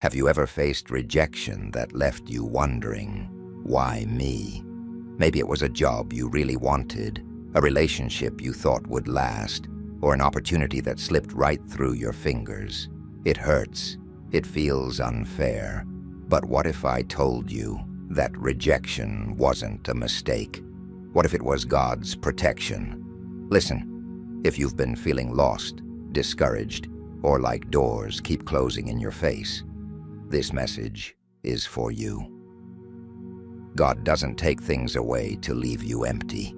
Have you ever faced rejection that left you wondering, why me? Maybe it was a job you really wanted, a relationship you thought would last, or an opportunity that slipped right through your fingers. It hurts. It feels unfair. But what if I told you that rejection wasn't a mistake? What if it was God's protection? Listen, if you've been feeling lost, discouraged, or like doors keep closing in your face, this message is for you. God doesn't take things away to leave you empty.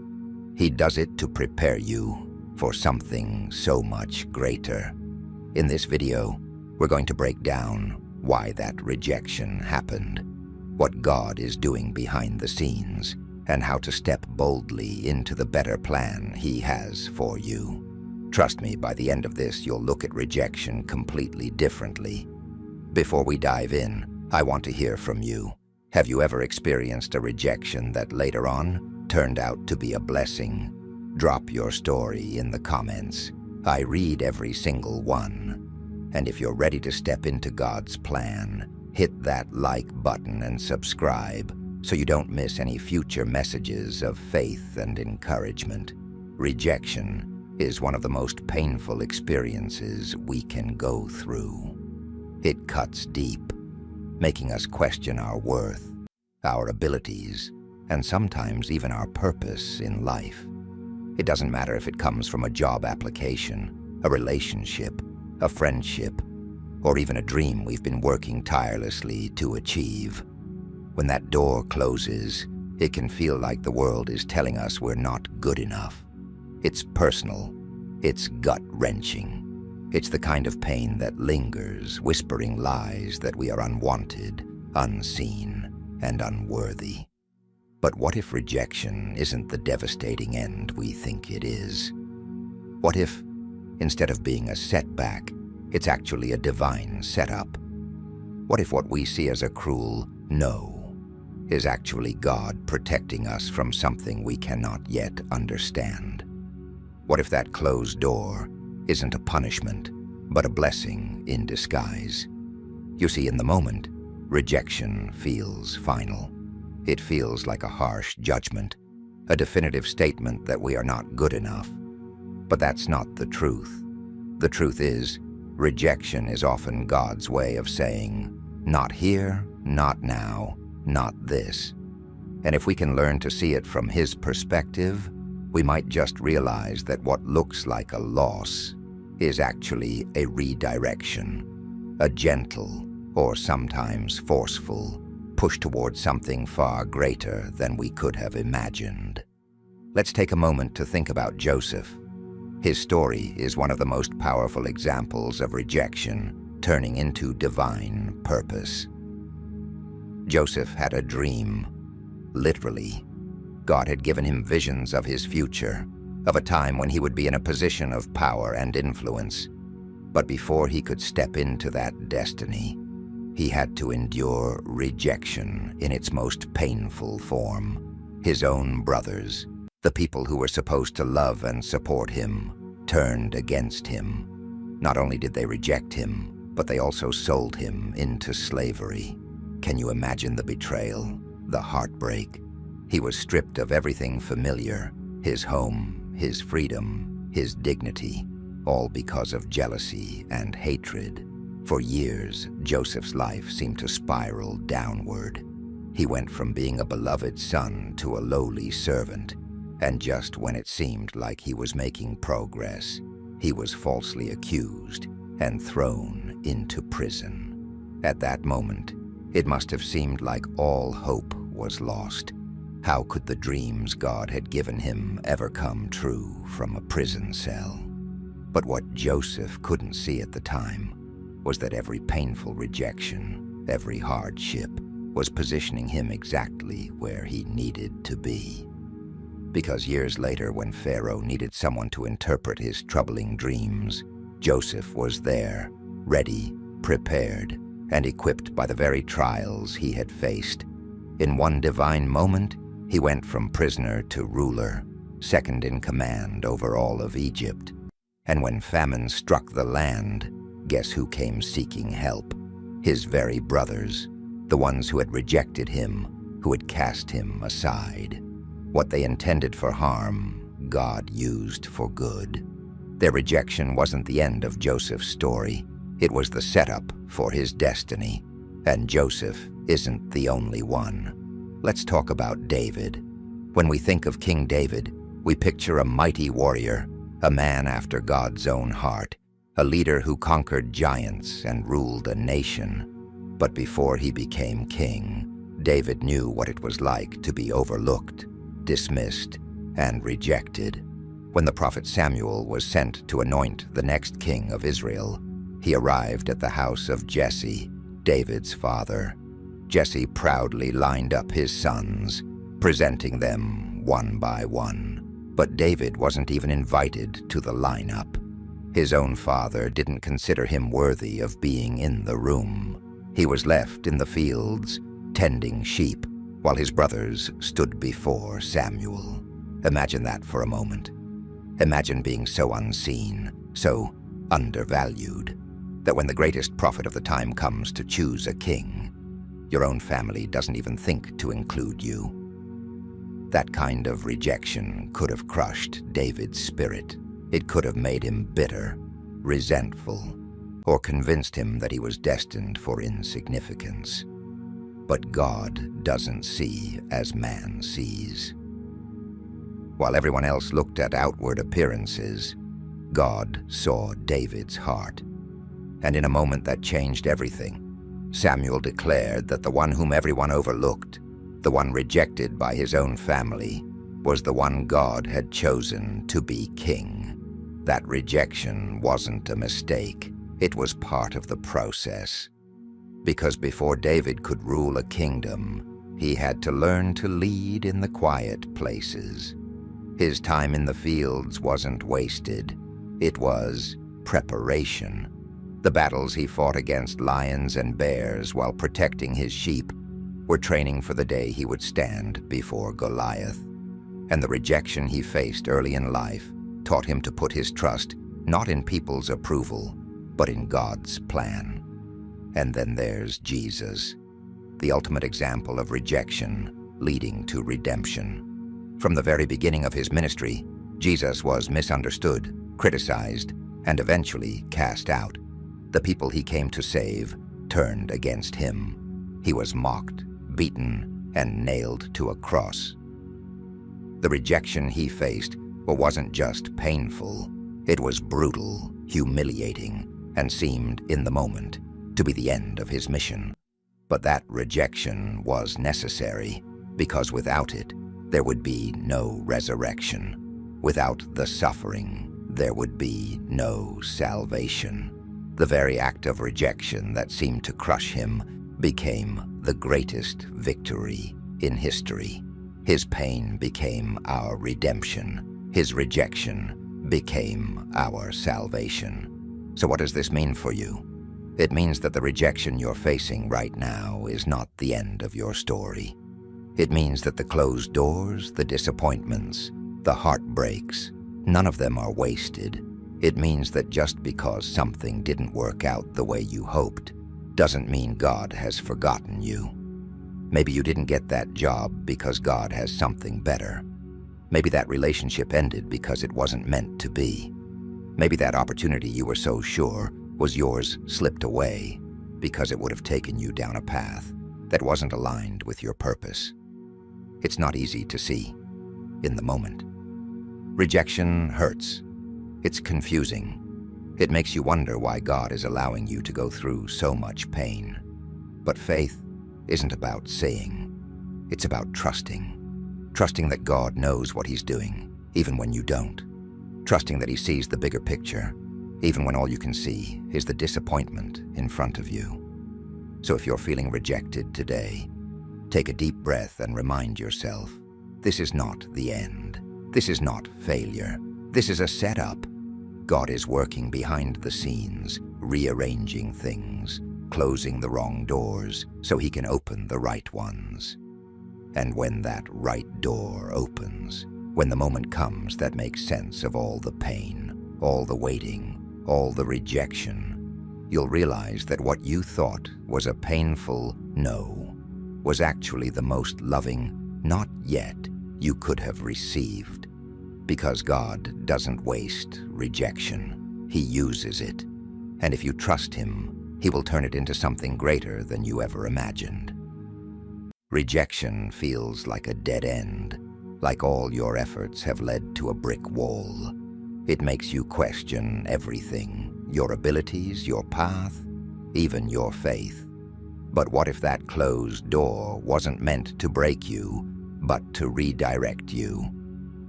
He does it to prepare you for something so much greater. In this video, we're going to break down why that rejection happened, what God is doing behind the scenes, and how to step boldly into the better plan He has for you. Trust me, by the end of this, you'll look at rejection completely differently. Before we dive in, I want to hear from you. Have you ever experienced a rejection that later on turned out to be a blessing? Drop your story in the comments. I read every single one. And if you're ready to step into God's plan, hit that like button and subscribe so you don't miss any future messages of faith and encouragement. Rejection is one of the most painful experiences we can go through. It cuts deep, making us question our worth, our abilities, and sometimes even our purpose in life. It doesn't matter if it comes from a job application, a relationship, a friendship, or even a dream we've been working tirelessly to achieve. When that door closes, it can feel like the world is telling us we're not good enough. It's personal. It's gut-wrenching. It's the kind of pain that lingers, whispering lies that we are unwanted, unseen, and unworthy. But what if rejection isn't the devastating end we think it is? What if, instead of being a setback, it's actually a divine setup? What if what we see as a cruel no is actually God protecting us from something we cannot yet understand? What if that closed door isn't a punishment, but a blessing in disguise? You see, in the moment, rejection feels final. It feels like a harsh judgment, a definitive statement that we are not good enough. But that's not the truth. The truth is, rejection is often God's way of saying, not here, not now, not this. And if we can learn to see it from His perspective, we might just realize that what looks like a loss is actually a redirection, a gentle, or sometimes forceful, push towards something far greater than we could have imagined. Let's take a moment to think about Joseph. His story is one of the most powerful examples of rejection turning into divine purpose. Joseph had a dream. Literally, God had given him visions of his future, of a time when he would be in a position of power and influence. But before he could step into that destiny, he had to endure rejection in its most painful form. His own brothers, the people who were supposed to love and support him, turned against him. Not only did they reject him, but they also sold him into slavery. Can you imagine the betrayal, the heartbreak? He was stripped of everything familiar, his home, his freedom, his dignity, all because of jealousy and hatred. For years, Joseph's life seemed to spiral downward. He went from being a beloved son to a lowly servant, and just when it seemed like he was making progress, he was falsely accused and thrown into prison. At that moment, it must have seemed like all hope was lost. How could the dreams God had given him ever come true from a prison cell? But what Joseph couldn't see at the time was that every painful rejection, every hardship, was positioning him exactly where he needed to be. Because years later, when Pharaoh needed someone to interpret his troubling dreams, Joseph was there, ready, prepared, and equipped by the very trials he had faced. In one divine moment, he went from prisoner to ruler, second in command over all of Egypt. And when famine struck the land, guess who came seeking help? his very brothers, the ones who had rejected him, who had cast him aside. What they intended for harm, God used for good. Their rejection wasn't the end of Joseph's story. It was the setup for his destiny. And Joseph isn't the only one. Let's talk about David. When we think of King David, we picture a mighty warrior, a man after God's own heart, a leader who conquered giants and ruled a nation. But before he became king, David knew what it was like to be overlooked, dismissed, and rejected. When the prophet Samuel was sent to anoint the next king of Israel, he arrived at the house of Jesse, David's father. Jesse proudly lined up his sons, presenting them one by one. But David wasn't even invited to the lineup. His own father didn't consider him worthy of being in the room. He was left in the fields, tending sheep, while his brothers stood before Samuel. Imagine that for a moment. Imagine being so unseen, so undervalued, that when the greatest prophet of the time comes to choose a king, your own family doesn't even think to include you. That kind of rejection could have crushed David's spirit. It could have made him bitter, resentful, or convinced him that he was destined for insignificance. But God doesn't see as man sees. While everyone else looked at outward appearances, God saw David's heart. And in a moment that changed everything, Samuel declared that the one whom everyone overlooked, the one rejected by his own family, was the one God had chosen to be king. That rejection wasn't a mistake. It was part of the process. Because before David could rule a kingdom, he had to learn to lead in the quiet places. His time in the fields wasn't wasted. It was preparation. The battles he fought against lions and bears while protecting his sheep were training for the day he would stand before Goliath. And the rejection he faced early in life taught him to put his trust not in people's approval, but in God's plan. And then there's Jesus, the ultimate example of rejection leading to redemption. From the very beginning of his ministry, Jesus was misunderstood, criticized, and eventually cast out. The people he came to save turned against him. He was mocked, beaten, and nailed to a cross. The rejection he faced wasn't just painful. It was brutal, humiliating, and seemed, in the moment, to be the end of his mission. But that rejection was necessary, because without it, there would be no resurrection. Without the suffering, there would be no salvation. The very act of rejection that seemed to crush him became the greatest victory in history. His pain became our redemption. His rejection became our salvation. So what does this mean for you? It means that the rejection you're facing right now is not the end of your story. It means that the closed doors, the disappointments, the heartbreaks, none of them are wasted. It means that just because something didn't work out the way you hoped doesn't mean God has forgotten you. Maybe you didn't get that job because God has something better. Maybe that relationship ended because it wasn't meant to be. Maybe that opportunity you were so sure was yours slipped away because it would have taken you down a path that wasn't aligned with your purpose. It's not easy to see in the moment. Rejection hurts. It's confusing. It makes you wonder why God is allowing you to go through so much pain. But faith isn't about seeing. It's about trusting. Trusting that God knows what He's doing, even when you don't. Trusting that He sees the bigger picture, even when all you can see is the disappointment in front of you. So if you're feeling rejected today, take a deep breath and remind yourself, this is not the end. This is not failure. This is a setup. God is working behind the scenes, rearranging things, closing the wrong doors so He can open the right ones. And when that right door opens, when the moment comes that makes sense of all the pain, all the waiting, all the rejection, you'll realize that what you thought was a painful no was actually the most loving "not yet" you could have received. Because God doesn't waste rejection. He uses it. And if you trust Him, He will turn it into something greater than you ever imagined. Rejection feels like a dead end, like all your efforts have led to a brick wall. It makes you question everything, your abilities, your path, even your faith. But what if that closed door wasn't meant to break you, but to redirect you?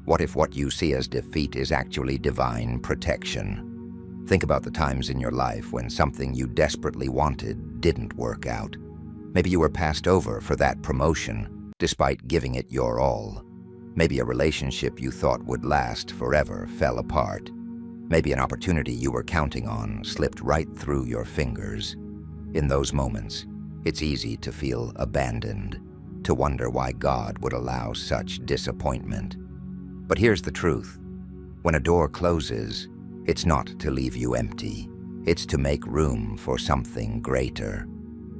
What if what you see as defeat is actually divine protection? Think about the times in your life when something you desperately wanted didn't work out. Maybe you were passed over for that promotion, despite giving it your all. Maybe a relationship you thought would last forever fell apart. Maybe an opportunity you were counting on slipped right through your fingers. In those moments, it's easy to feel abandoned, to wonder why God would allow such disappointment. But here's the truth. When a door closes, it's not to leave you empty. It's to make room for something greater.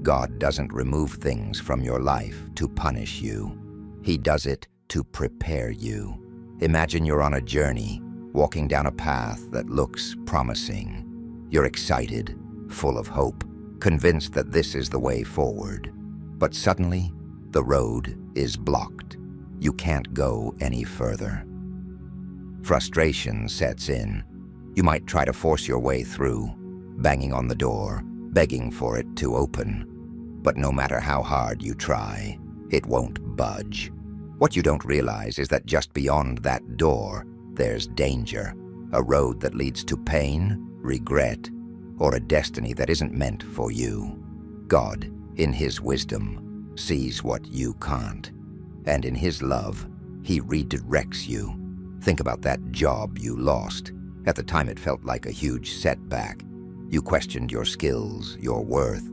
God doesn't remove things from your life to punish you. He does it to prepare you. Imagine you're on a journey, walking down a path that looks promising. You're excited, full of hope, convinced that this is the way forward. But suddenly, the road is blocked. You can't go any further. Frustration sets in. You might try to force your way through, banging on the door, begging for it to open. But no matter how hard you try, it won't budge. What you don't realize is that just beyond that door, there's danger, a road that leads to pain, regret, or a destiny that isn't meant for you. God, in His wisdom, sees what you can't. And in His love, He redirects you. Think about that job you lost. At the time it felt like a huge setback. You questioned your skills, your worth.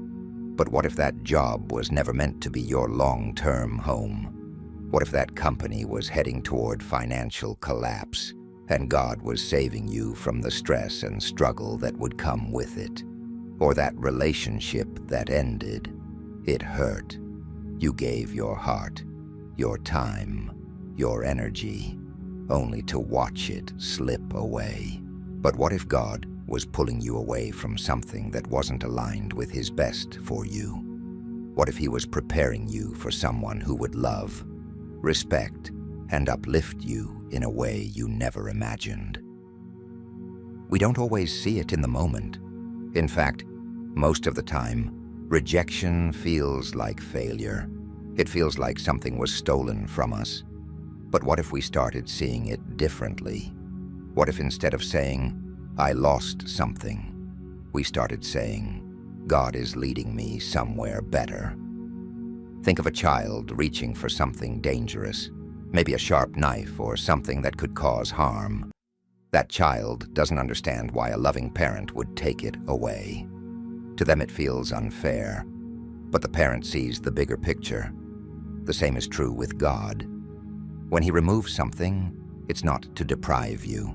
But what if that job was never meant to be your long-term home? What if that company was heading toward financial collapse, and God was saving you from the stress and struggle that would come with it? Or that relationship that ended. It hurt. You gave your heart, your time, your energy, only to watch it slip away. But what if God was pulling you away from something that wasn't aligned with His best for you? What if He was preparing you for someone who would love, respect, and uplift you in a way you never imagined? We don't always see it in the moment. In fact, most of the time, rejection feels like failure. It feels like something was stolen from us. But what if we started seeing it differently? What if instead of saying, "I lost something," we started saying, "God is leading me somewhere better"? Think of a child reaching for something dangerous, maybe a sharp knife or something that could cause harm. That child doesn't understand why a loving parent would take it away. To them it feels unfair, but the parent sees the bigger picture. The same is true with God. When He removes something, it's not to deprive you.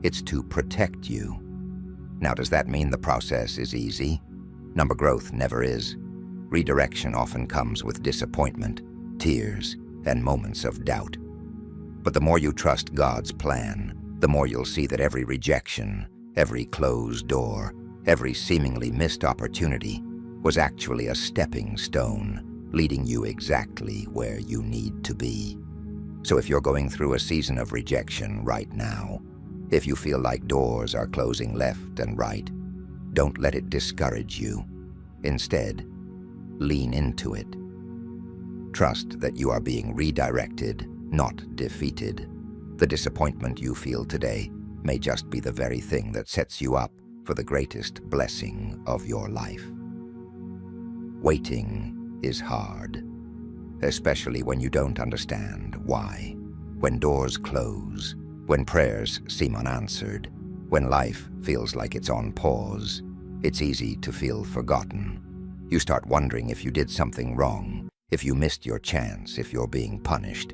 It's to protect you. Now, does that mean the process is easy? Number growth never is. Redirection often comes with disappointment, tears, and moments of doubt. But the more you trust God's plan, the more you'll see that every rejection, every closed door, every seemingly missed opportunity was actually a stepping stone, leading you exactly where you need to be. So if you're going through a season of rejection right now, if you feel like doors are closing left and right, don't let it discourage you. Instead, lean into it. Trust that you are being redirected, not defeated. The disappointment you feel today may just be the very thing that sets you up for the greatest blessing of your life. Waiting is hard, especially when you don't understand why. When doors close, when prayers seem unanswered, when life feels like it's on pause, it's easy to feel forgotten. You start wondering if you did something wrong, if you missed your chance, if you're being punished.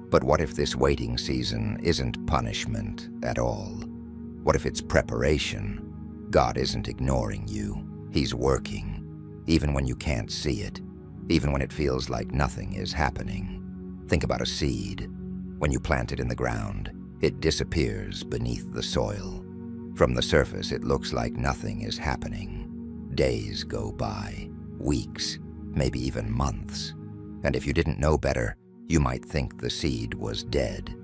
But what if this waiting season isn't punishment at all? What if it's preparation? God isn't ignoring you. He's working, even when you can't see it, even when it feels like nothing is happening. Think about a seed. When you plant it in the ground, it disappears beneath the soil. From the surface, it looks like nothing is happening. Days go by, weeks, maybe even months. And if you didn't know better, you might think the seed was dead,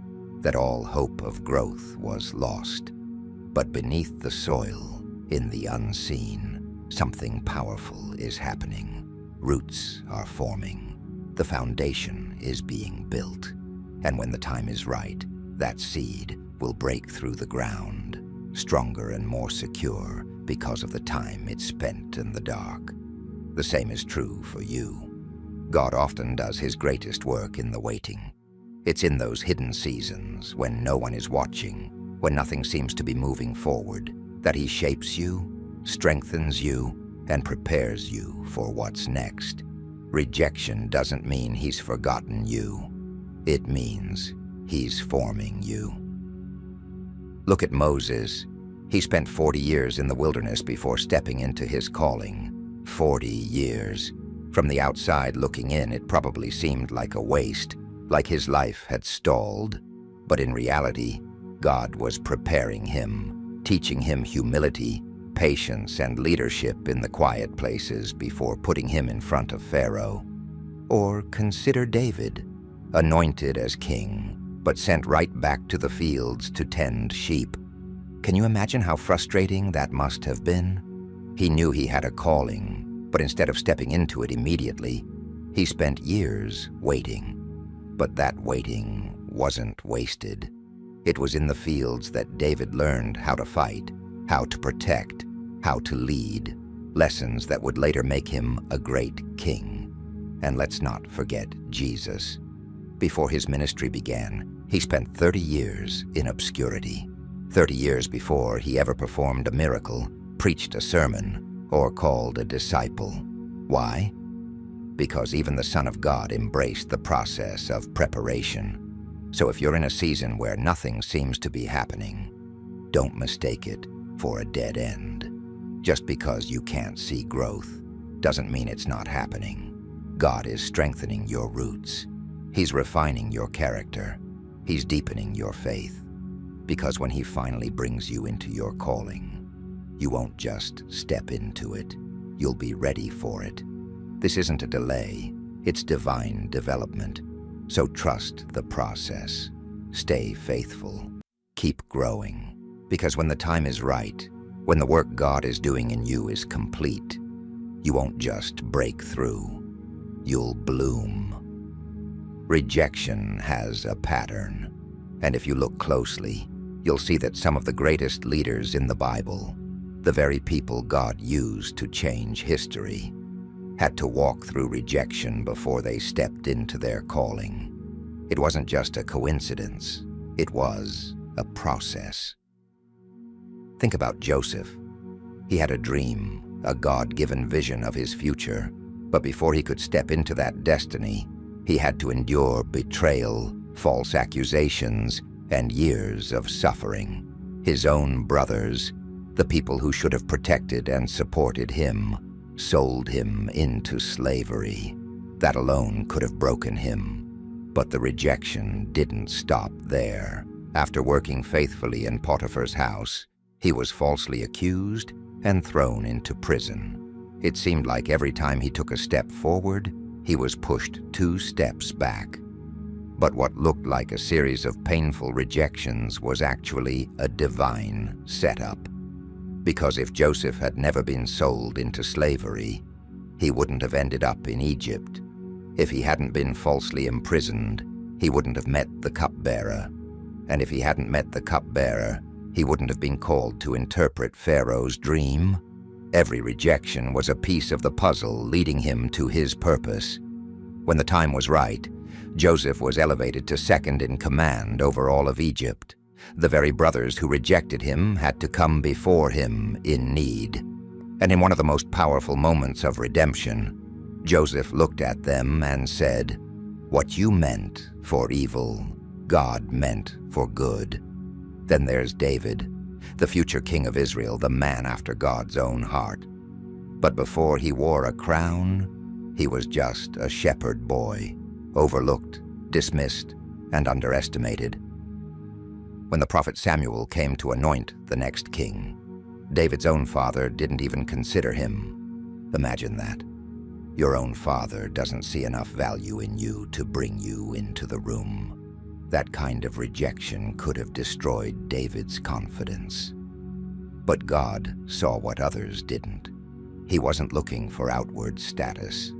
that all hope of growth was lost. But beneath the soil, in the unseen, something powerful is happening. Roots are forming. The foundation is being built. And when the time is right, that seed will break through the ground, stronger and more secure because of the time it spent in the dark. The same is true for you. God often does his greatest work in the waiting. It's in those hidden seasons, when no one is watching, when nothing seems to be moving forward, that he shapes you, strengthens you, and prepares you for what's next. Rejection doesn't mean he's forgotten you. It means he's forming you. Look at Moses. He spent 40 years in the wilderness before stepping into his calling. 40 years. From the outside looking in, it probably seemed like a waste, like his life had stalled. But in reality, God was preparing him, teaching him humility, patience, and leadership in the quiet places before putting him in front of Pharaoh. Or consider David, anointed as king, but sent right back to the fields to tend sheep. Can you imagine how frustrating that must have been? He knew he had a calling, but instead of stepping into it immediately, he spent years waiting. But that waiting wasn't wasted. It was in the fields that David learned how to fight, how to protect, how to lead, lessons that would later make him a great king. And let's not forget Jesus. Before his ministry began, he spent 30 years in obscurity. 30 years before he ever performed a miracle, preached a sermon, or called a disciple. Why? Because even the Son of God embraced the process of preparation. So if you're in a season where nothing seems to be happening, don't mistake it for a dead end. Just because you can't see growth doesn't mean it's not happening. God is strengthening your roots. He's refining your character. He's deepening your faith. Because when he finally brings you into your calling, you won't just step into it. You'll be ready for it. This isn't a delay. It's divine development. So trust the process. Stay faithful. Keep growing. Because when the time is right, when the work God is doing in you is complete, you won't just break through. You'll bloom. Rejection has a pattern. And if you look closely, you'll see that some of the greatest leaders in the Bible, the very people God used to change history, had to walk through rejection before they stepped into their calling. It wasn't just a coincidence. It was a process. Think about Joseph. He had a dream, a God-given vision of his future, but before he could step into that destiny, he had to endure betrayal, false accusations, and years of suffering. His own brothers, the people who should have protected and supported him, sold him into slavery. That alone could have broken him. But the rejection didn't stop there. After working faithfully in Potiphar's house, he was falsely accused and thrown into prison. It seemed like every time he took a step forward, he was pushed 2 steps back. But what looked like a series of painful rejections was actually a divine setup. Because if Joseph had never been sold into slavery, he wouldn't have ended up in Egypt. If he hadn't been falsely imprisoned, he wouldn't have met the cupbearer. And if he hadn't met the cupbearer, he wouldn't have been called to interpret Pharaoh's dream. Every rejection was a piece of the puzzle leading him to his purpose. When the time was right, Joseph was elevated to second in command over all of Egypt. The very brothers who rejected him had to come before him in need. And in one of the most powerful moments of redemption, Joseph looked at them and said, "What you meant for evil, God meant for good." Then there's David, the future king of Israel, the man after God's own heart. But before he wore a crown, he was just a shepherd boy, overlooked, dismissed, and underestimated. When the prophet Samuel came to anoint the next king, David's own father didn't even consider him. Imagine that. Your own father doesn't see enough value in you to bring you into the room. That kind of rejection could have destroyed David's confidence. But God saw what others didn't. He wasn't looking for outward status.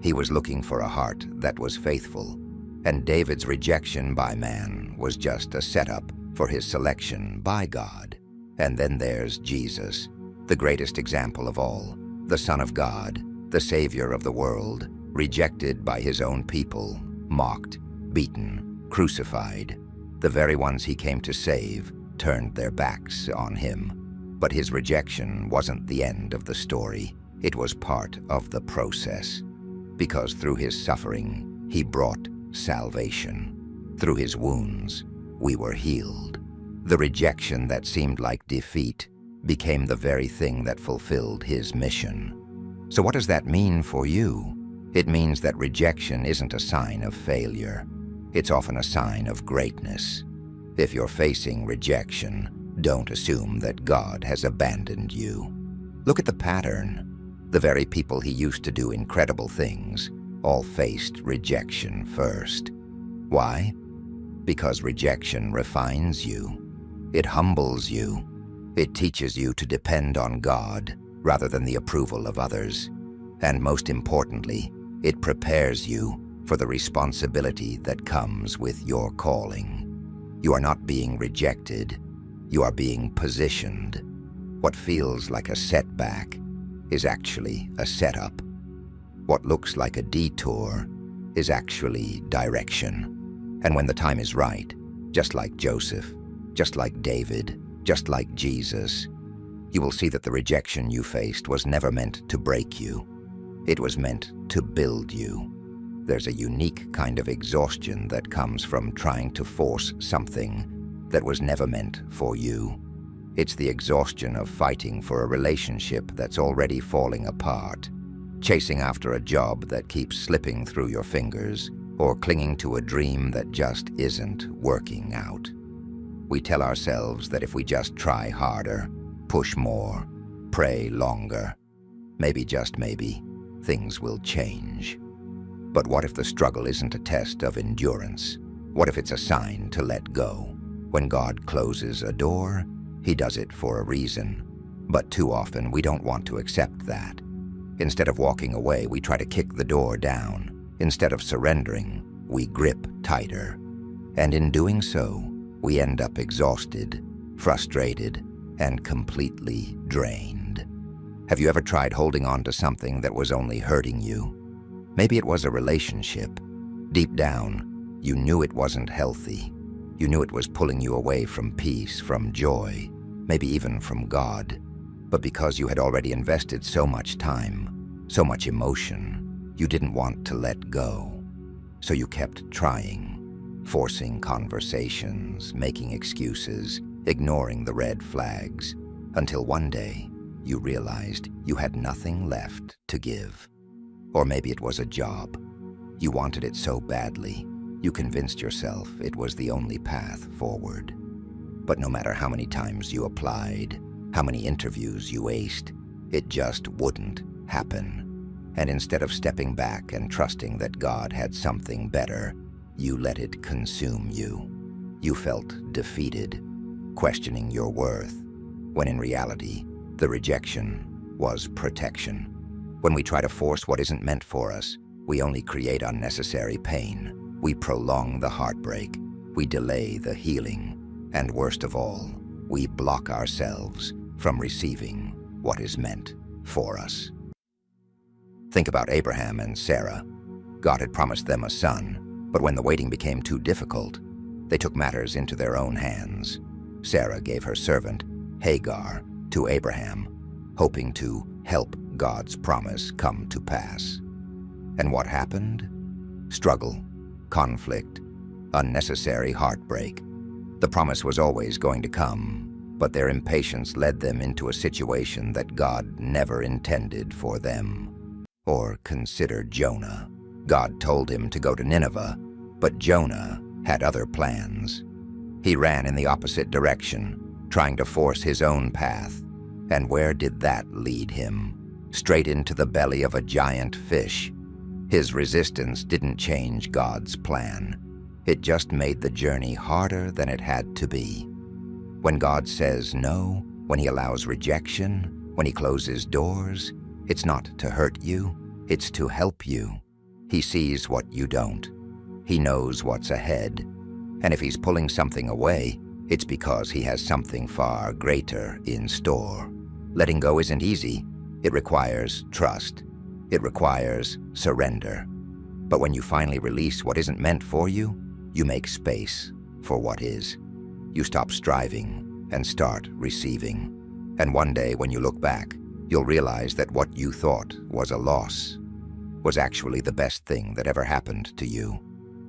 He was looking for a heart that was faithful, and David's rejection by man was just a setup for his selection by God. And then there's Jesus, the greatest example of all, the Son of God, the Savior of the world, rejected by his own people, mocked, beaten, crucified. The very ones he came to save turned their backs on him. But his rejection wasn't the end of the story. It was part of the process. Because through his suffering, he brought salvation. Through his wounds, we were healed. The rejection that seemed like defeat became the very thing that fulfilled his mission. So what does that mean for you? It means that rejection isn't a sign of failure. It's often a sign of greatness. If you're facing rejection, don't assume that God has abandoned you. Look at the pattern. The very people he used to do incredible things all faced rejection first. Why? Because rejection refines you. It humbles you. It teaches you to depend on God rather than the approval of others. And most importantly, it prepares you for the responsibility that comes with your calling. You are not being rejected. You are being positioned. What feels like a setback is actually a setup. What looks like a detour is actually direction. And when the time is right, just like Joseph, just like David, just like Jesus, you will see that the rejection you faced was never meant to break you. It was meant to build you. There's a unique kind of exhaustion that comes from trying to force something that was never meant for you. It's the exhaustion of fighting for a relationship that's already falling apart, chasing after a job that keeps slipping through your fingers, or clinging to a dream that just isn't working out. We tell ourselves that if we just try harder, push more, pray longer, maybe, just maybe, things will change. But what if the struggle isn't a test of endurance? What if it's a sign to let go? When God closes a door, he does it for a reason. But too often, we don't want to accept that. Instead of walking away, we try to kick the door down. Instead of surrendering, we grip tighter. And in doing so, we end up exhausted, frustrated, and completely drained. Have you ever tried holding on to something that was only hurting you? Maybe it was a relationship. Deep down, you knew it wasn't healthy. You knew it was pulling you away from peace, from joy, maybe even from God. But because you had already invested so much time, so much emotion, you didn't want to let go. So you kept trying, forcing conversations, making excuses, ignoring the red flags, until one day you realized you had nothing left to give. Or maybe it was a job. You wanted it so badly, you convinced yourself it was the only path forward. But no matter how many times you applied, how many interviews you aced, it just wouldn't happen. And instead of stepping back and trusting that God had something better, you let it consume you. You felt defeated, questioning your worth, when in reality, the rejection was protection. When we try to force what isn't meant for us, we only create unnecessary pain. We prolong the heartbreak, we delay the healing, and worst of all, we block ourselves from receiving what is meant for us. Think about Abraham and Sarah. God had promised them a son, but when the waiting became too difficult, they took matters into their own hands. Sarah gave her servant, Hagar, to Abraham, hoping to help God's promise come to pass. And what happened? Struggle, conflict, unnecessary heartbreak. The promise was always going to come, but their impatience led them into a situation that God never intended for them. Or consider Jonah. God told him to go to Nineveh, but Jonah had other plans. He ran in the opposite direction, trying to force his own path. And where did that lead him? Straight into the belly of a giant fish. His resistance didn't change God's plan. It just made the journey harder than it had to be. When God says no, when He allows rejection, when He closes doors, it's not to hurt you, it's to help you. He sees what you don't. He knows what's ahead. And if He's pulling something away, it's because He has something far greater in store. Letting go isn't easy. It requires trust. It requires surrender. But when you finally release what isn't meant for you, you make space for what is. You stop striving and start receiving. And one day when you look back, you'll realize that what you thought was a loss was actually the best thing that ever happened to you.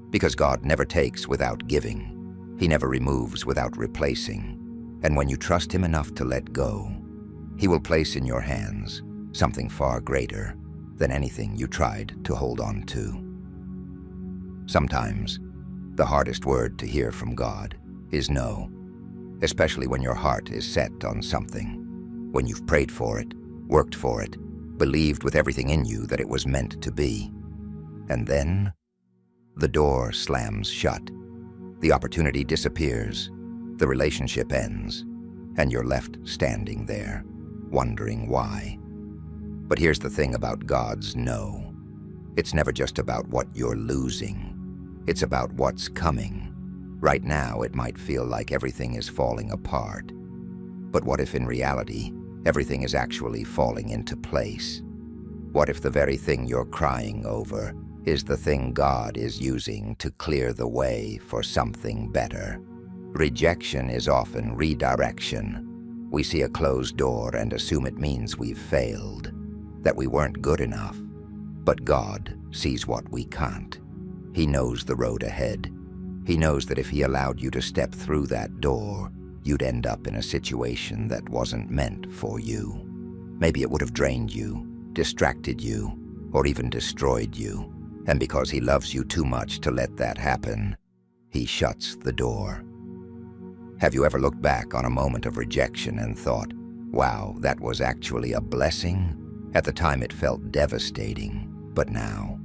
Because God never takes without giving. He never removes without replacing. And when you trust Him enough to let go, He will place in your hands something far greater than anything you tried to hold on to. Sometimes, the hardest word to hear from God is no, especially when your heart is set on something, when you've prayed for it, worked for it, believed with everything in you that it was meant to be. And then, the door slams shut, the opportunity disappears, the relationship ends, and you're left standing there, wondering why. But here's the thing about God's no. It's never just about what you're losing. It's about what's coming. Right now, it might feel like everything is falling apart. But what if in reality, everything is actually falling into place? What if the very thing you're crying over is the thing God is using to clear the way for something better? Rejection is often redirection. We see a closed door and assume it means we've failed, that we weren't good enough. But God sees what we can't. He knows the road ahead. He knows that if He allowed you to step through that door, you'd end up in a situation that wasn't meant for you. Maybe it would have drained you, distracted you, or even destroyed you. And because He loves you too much to let that happen, He shuts the door. Have you ever looked back on a moment of rejection and thought, wow, that was actually a blessing? At the time it felt devastating, but now,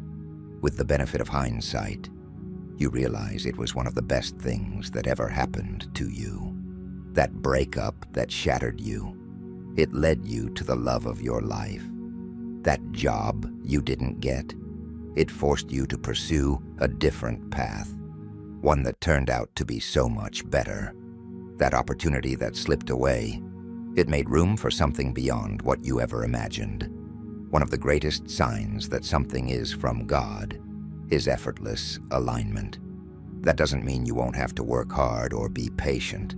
with the benefit of hindsight, you realize it was one of the best things that ever happened to you. That breakup that shattered you, it led you to the love of your life. That job you didn't get, it forced you to pursue a different path, one that turned out to be so much better. That opportunity that slipped away, it made room for something beyond what you ever imagined. One of the greatest signs that something is from God is effortless alignment. That doesn't mean you won't have to work hard or be patient,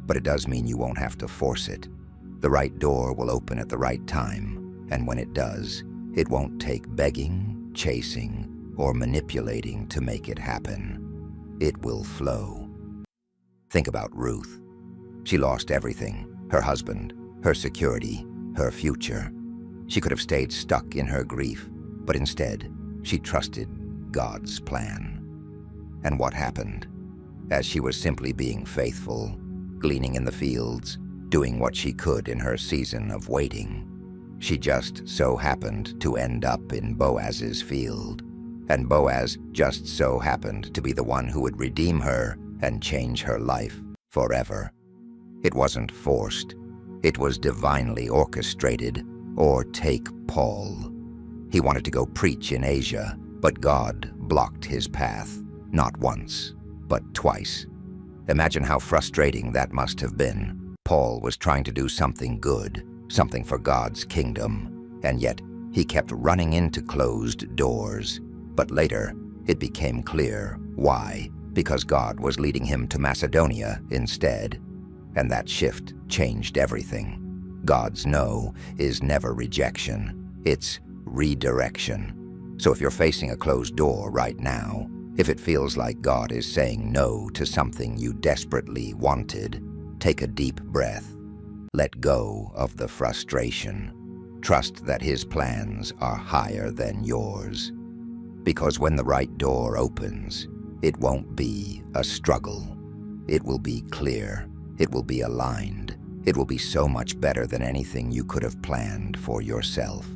but it does mean you won't have to force it. The right door will open at the right time, and when it does, it won't take begging, chasing, or manipulating to make it happen. It will flow. Think about Ruth. She lost everything: her husband, her security, her future. She could have stayed stuck in her grief, but instead, she trusted God's plan. And what happened? As she was simply being faithful, gleaning in the fields, doing what she could in her season of waiting, she just so happened to end up in Boaz's field. And Boaz just so happened to be the one who would redeem her and change her life forever. It wasn't forced. It was divinely orchestrated. Or take Paul. He wanted to go preach in Asia, but God blocked his path, not once, but twice. Imagine how frustrating that must have been. Paul was trying to do something good, something for God's kingdom, and yet he kept running into closed doors. But later, it became clear why. Because God was leading him to Macedonia instead. And that shift changed everything. God's no is never rejection, it's redirection. So if you're facing a closed door right now, if it feels like God is saying no to something you desperately wanted, take a deep breath Let go of the frustration. Trust that His plans are higher than yours. Because when the right door opens, it won't be a struggle. It will be clear. It will be aligned. It will be so much better than anything you could have planned for yourself.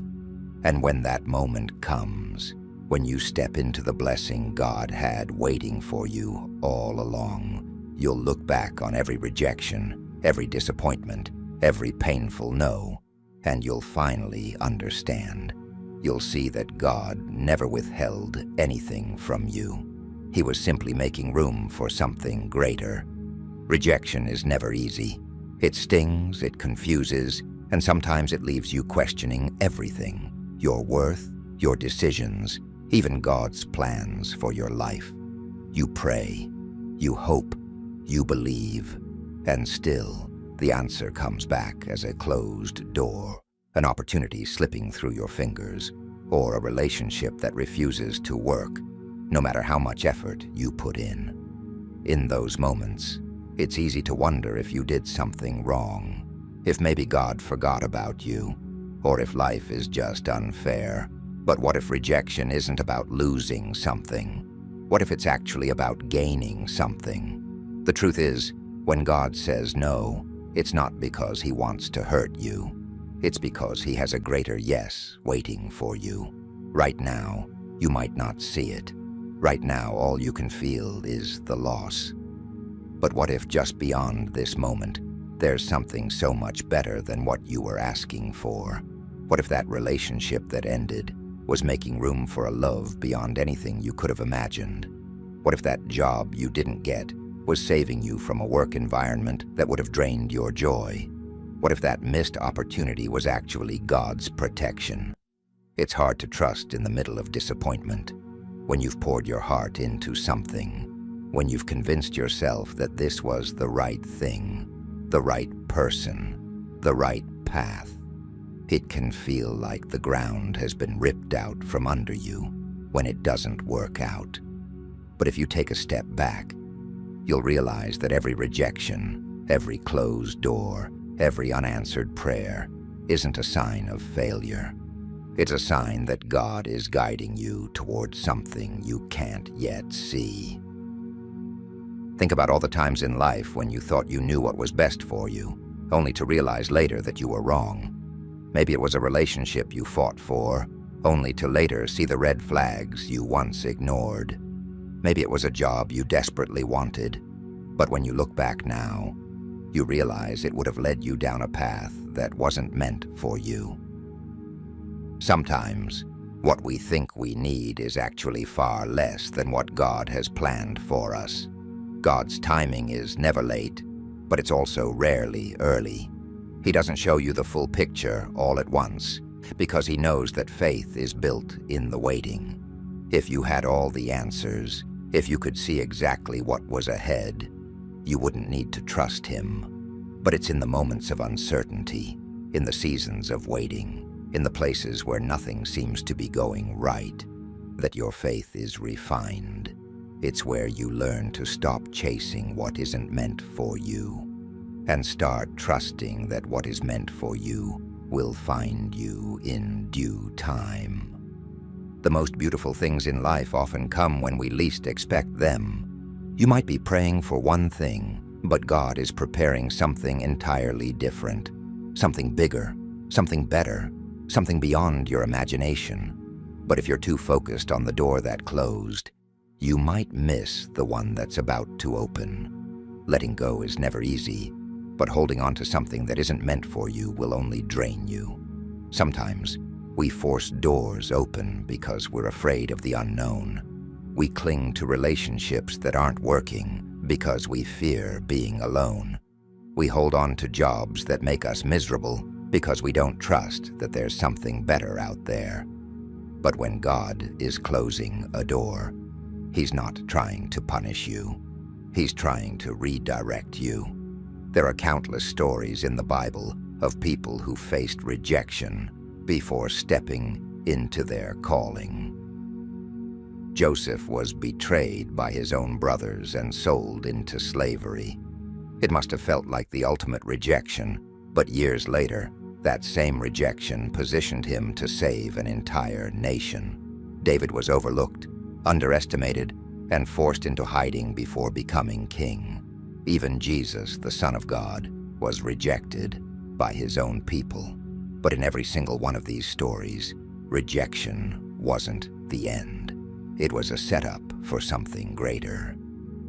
And when that moment comes, when you step into the blessing God had waiting for you all along, you'll look back on every rejection, every disappointment, every painful no, and you'll finally understand. You'll see that God never withheld anything from you. He was simply making room for something greater. Rejection is never easy. It stings, it confuses, and sometimes it leaves you questioning everything: your worth, your decisions, even God's plans for your life. You pray, you hope, you believe, and still the answer comes back as a closed door, an opportunity slipping through your fingers, or a relationship that refuses to work, no matter how much effort you put in. In those moments, it's easy to wonder if you did something wrong, if maybe God forgot about you, or if life is just unfair. But what if rejection isn't about losing something? What if it's actually about gaining something? The truth is, when God says no, it's not because He wants to hurt you. It's because He has a greater yes waiting for you. Right now, you might not see it. Right now, all you can feel is the loss. But what if just beyond this moment, there's something so much better than what you were asking for? What if that relationship that ended was making room for a love beyond anything you could have imagined? What if that job you didn't get was saving you from a work environment that would have drained your joy? What if that missed opportunity was actually God's protection? It's hard to trust in the middle of disappointment, when you've poured your heart into something, when you've convinced yourself that this was the right thing, the right person, the right path. It can feel like the ground has been ripped out from under you when it doesn't work out. But if you take a step back, you'll realize that every rejection, every closed door, every unanswered prayer isn't a sign of failure. It's a sign that God is guiding you towards something you can't yet see. Think about all the times in life when you thought you knew what was best for you, only to realize later that you were wrong. Maybe it was a relationship you fought for, only to later see the red flags you once ignored. Maybe it was a job you desperately wanted, but when you look back now, you realize it would have led you down a path that wasn't meant for you. Sometimes, what we think we need is actually far less than what God has planned for us. God's timing is never late, but it's also rarely early. He doesn't show you the full picture all at once, because He knows that faith is built in the waiting. If you had all the answers, if you could see exactly what was ahead, you wouldn't need to trust Him. But it's in the moments of uncertainty, in the seasons of waiting, in the places where nothing seems to be going right, that your faith is refined. It's where you learn to stop chasing what isn't meant for you and start trusting that what is meant for you will find you in due time. The most beautiful things in life often come when we least expect them. You might be praying for one thing, but God is preparing something entirely different, something bigger, something better, something beyond your imagination. But if you're too focused on the door that closed, you might miss the one that's about to open. Letting go is never easy, but holding on to something that isn't meant for you will only drain you. Sometimes, we force doors open because we're afraid of the unknown. We cling to relationships that aren't working because we fear being alone. We hold on to jobs that make us miserable because we don't trust that there's something better out there. But when God is closing a door, He's not trying to punish you. He's trying to redirect you. There are countless stories in the Bible of people who faced rejection before stepping into their calling. Joseph was betrayed by his own brothers and sold into slavery. It must have felt like the ultimate rejection, But years later, that same rejection positioned him to save an entire nation. David was overlooked, underestimated, and forced into hiding before becoming king. Even Jesus, the Son of God, was rejected by his own people. But in every single one of these stories, rejection wasn't the end. It was a setup for something greater.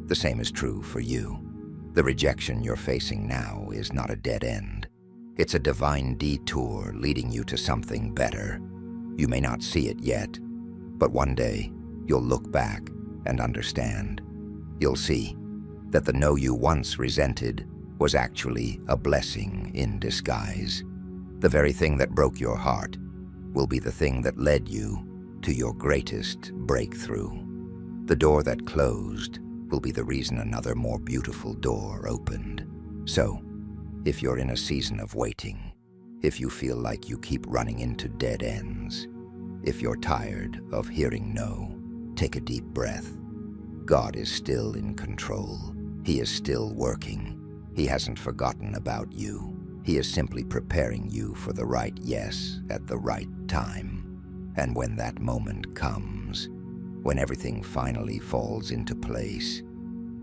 The same is true for you. The rejection you're facing now is not a dead end. It's a divine detour leading you to something better. You may not see it yet, but one day you'll look back and understand. You'll see that the no you once resented was actually a blessing in disguise. The very thing that broke your heart will be the thing that led you to your greatest breakthrough. The door that closed will be the reason another more beautiful door opened. So, if you're in a season of waiting, if you feel like you keep running into dead ends, if you're tired of hearing no, take a deep breath. God is still in control. He is still working. He hasn't forgotten about you. He is simply preparing you for the right yes at the right time. And when that moment comes, when everything finally falls into place,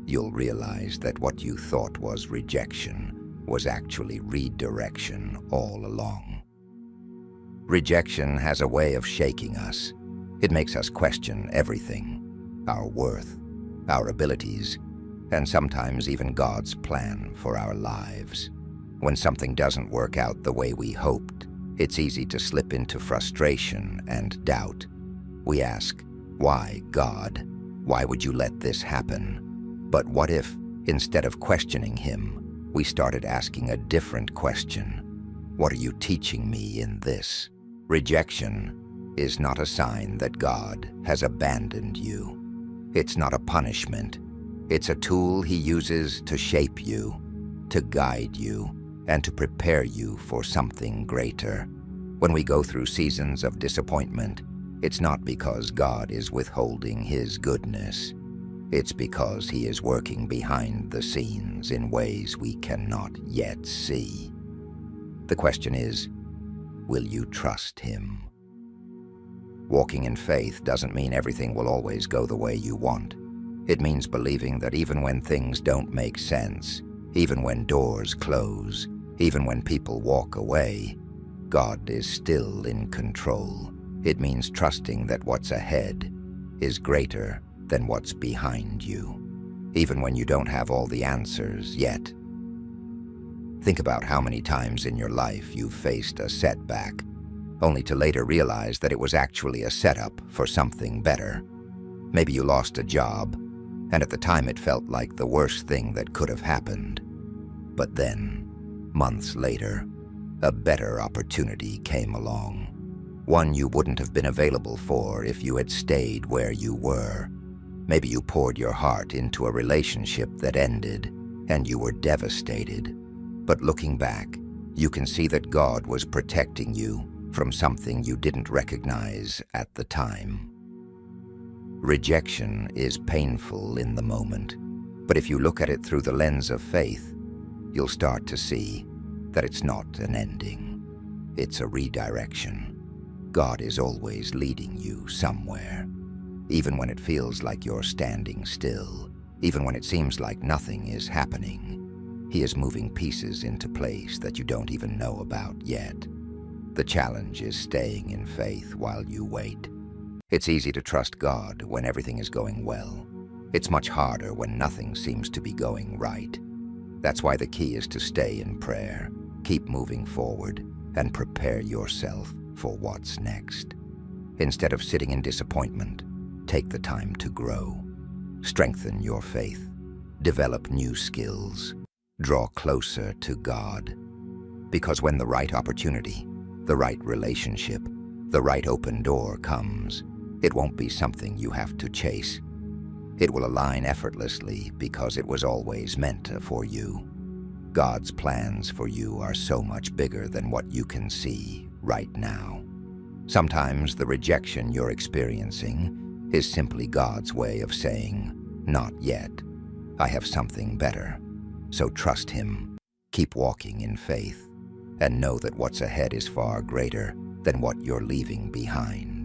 you'll realize that what you thought was rejection was actually redirection all along. Rejection has a way of shaking us. It makes us question everything, our worth, our abilities, and sometimes even God's plan for our lives. When something doesn't work out the way we hoped, it's easy to slip into frustration and doubt. We ask, "Why, God? Why would you let this happen?" But what if, instead of questioning Him, we started asking a different question? What are you teaching me in this? Rejection is not a sign that God has abandoned you. It's not a punishment. It's a tool He uses to shape you, to guide you, and to prepare you for something greater. When we go through seasons of disappointment, it's not because God is withholding His goodness. It's because He is working behind the scenes in ways we cannot yet see. The question is, will you trust Him? Walking in faith doesn't mean everything will always go the way you want. It means believing that even when things don't make sense, even when doors close, even when people walk away, God is still in control. It means trusting that what's ahead is greater than what's behind you, even when you don't have all the answers yet. Think about how many times in your life you've faced a setback, only to later realize that it was actually a setup for something better. Maybe you lost a job, and at the time it felt like the worst thing that could have happened. But then, months later, a better opportunity came along. One you wouldn't have been available for if you had stayed where you were. Maybe you poured your heart into a relationship that ended, and you were devastated. But looking back, you can see that God was protecting you from something you didn't recognize at the time. Rejection is painful in the moment, but if you look at it through the lens of faith, you'll start to see that it's not an ending. It's a redirection. God is always leading you somewhere. Even when it feels like you're standing still, even when it seems like nothing is happening, He is moving pieces into place that you don't even know about yet. The challenge is staying in faith while you wait. It's easy to trust God when everything is going well. It's much harder when nothing seems to be going right. That's why the key is to stay in prayer, keep moving forward, and prepare yourself for what's next. Instead of sitting in disappointment, take the time to grow. Strengthen your faith. Develop new skills. Draw closer to God. Because when the right opportunity, the right relationship, the right open door comes, it won't be something you have to chase. It will align effortlessly because it was always meant for you. God's plans for you are so much bigger than what you can see right now. Sometimes the rejection you're experiencing is simply God's way of saying, "Not yet. I have something better." So trust Him. Keep walking in faith. and know that what's ahead is far greater than what you're leaving behind.